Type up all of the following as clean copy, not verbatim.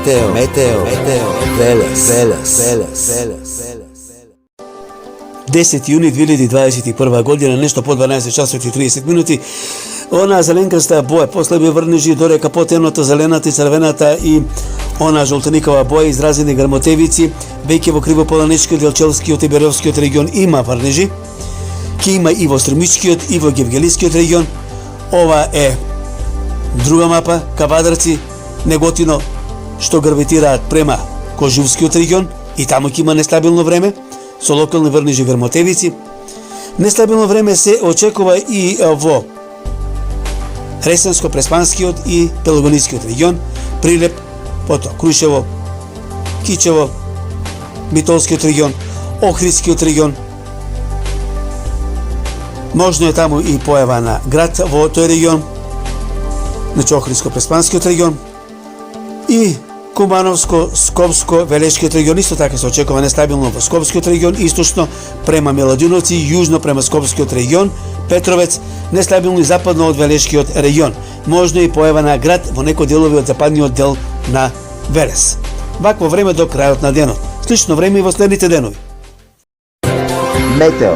Meteo, Veles. 10. juni 2021 godina, nešto po 12 časova i 30 minuti. Ona zelenkaста boja, после би врнежи до река потемното, зелената и црвената и она жолтеникова боја изразени грмотевици, веќе во Кривополанечкиот, Делчевскиот и Беровскиот регион има врнежи, ке има и во Стрмичкиот и во Гевгелискиот регион. Ова е друга мапа, Кавадарци, Неготино, што гравитираат према Кожувскиот регион и таму ќе има нестабилно време со локални врнежи грмотевици. Нестабилно време се очекува и во Ресенско-Преспанскиот и Пелагонискиот регион, Прилеп, потоа Крушево, Кичево, Битолскиот регион, Охридскиот регион. Можно е таму и појава на град во тој регион, значи Охридско-Преспанскиот регион и Кумановско, Скопско, Велешкиот регион. Исто така се очекува нестабилно во Скопскиот регион, источно према Меладиновци, јужно према Скопскиот регион, Петровец, нестабилно и западно од Велешкиот регион. Можно и појава на град во некои делови од западниот дел на Велес. Вакво време до крајот на денот. Слично време и во следните денови. Метео,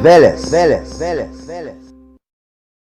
Велес.